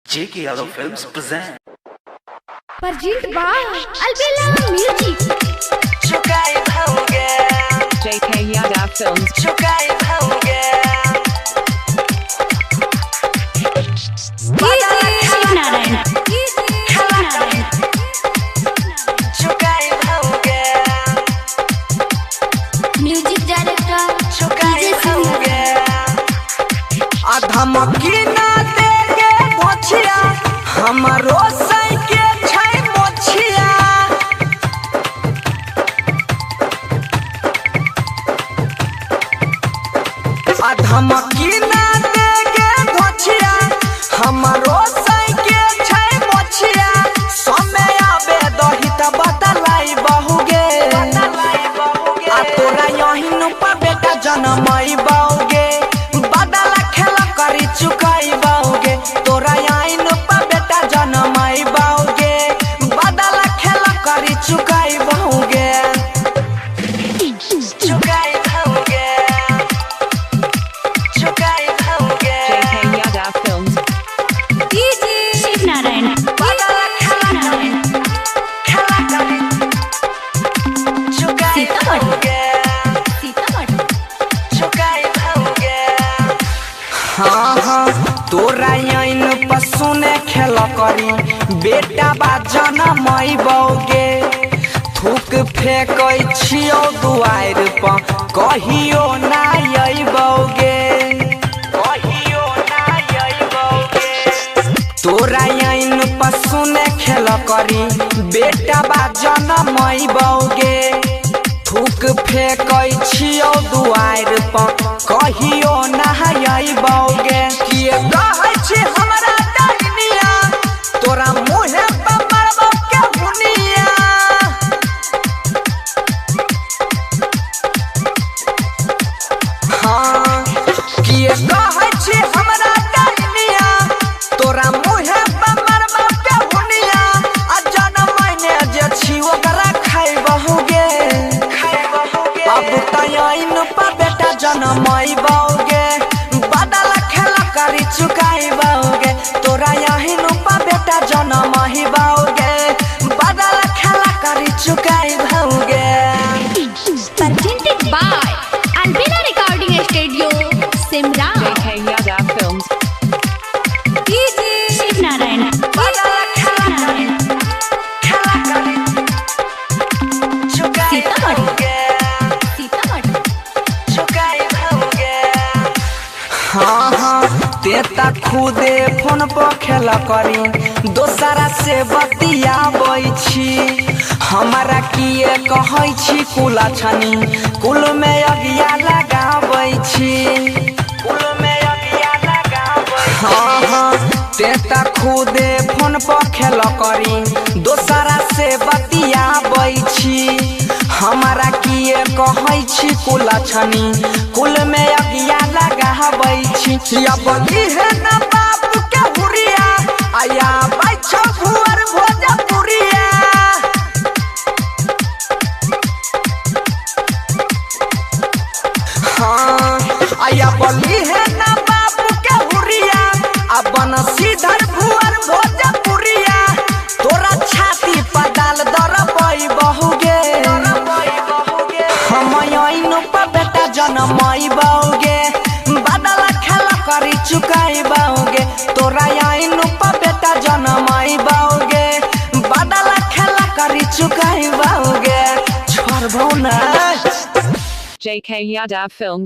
J.K. Yadav Films present. Present by Albella Music. चुकाए भाऊंगे J.K. Yadav Films. चुकाए भाऊंगे Shivnarayan. चुकाए भाऊंगे Music director. चुकाए भाऊंगे धमकी ना देगे मोछिया हमारो सैके छै मोछिया धमकी ना देगे मोछिया हमारो सैके छै मोछिया समय आबे दही त बतलाई बहुगे तोरा यही नु पा बेटा जनमई बहुगे बदला खेला करी चुकाई बाओगे तोरा आइन पा बेटा जनमई बाओगे बदला खेला करी चुकाई बाओगे चुकाई बाओगे चुकाई बाओगे J.K. Yadav Films. Shivnarayan. बदला खेला करी चुकाई बाओगे चुकाई बाओगे हाँ हाँ तोरा आइन पसुने खेल करी बेटा बा जनमई बौगे थूक फेंकै छियौ दुआर पर कहियो ना अइबौगे कहियो ना अइबौगे तोरा आइन पसुने खेल करी बेटा बा जनमई बौगे थूक फेंकै छियौ दुआर पर कहियो ना अइबौगे किए कहै छी हमरा डरनिया तोरा मुहे पर मारबौ के हुनिया हाँ किए कहै छी हमरा डरनिया तोरा मुहे पर मारबौ के हुनिया आ जनमैने जे छी ओकरा खाइबहुगे अब तयन पा बेटा जनमई बौगे बदला खेला करी चुकाई बौगे तोरा यही नु पा बेटा जनमई बौगे बदला खेला करी चुकाई बौगे Presented by Albella Recording Studio, Simra. J.K. Yadav Films. Shivnarayan. बदला खेला करी चुकाई बौगे चुकाई बौगे हाँ हाँ तेता खुदे फोन पर खेला करी दोसरा से बतियाबै छी हमारा किए कहै छी कुला छनी कुल में अगिया लगाबै छी कुल में अगिया लगाबै हाँ हाँ तेता खुदे फोन पर खेला करी दोसरा से बतियाबै छी हमारा किए कहै छी कुला छनी कुल में अगिया लगाबै छी या बली है ना बाप के हुरिया आया बैठो भुअर भोजपुरिया हाँ आया बली है ना बाप के हुरिया अपन सीधर भुअर भोजपुरिया तोरा छाती पर डाल दरबै बहुगे हम आइन पा बेटा जनमई बौगे बदला खेला करी चुकाई बौगे तोरा आइन पा बेटा जनमई बौगे बदला खेला करी चुकाई बौगे छोड़बौ ना J.K. Yadav Films.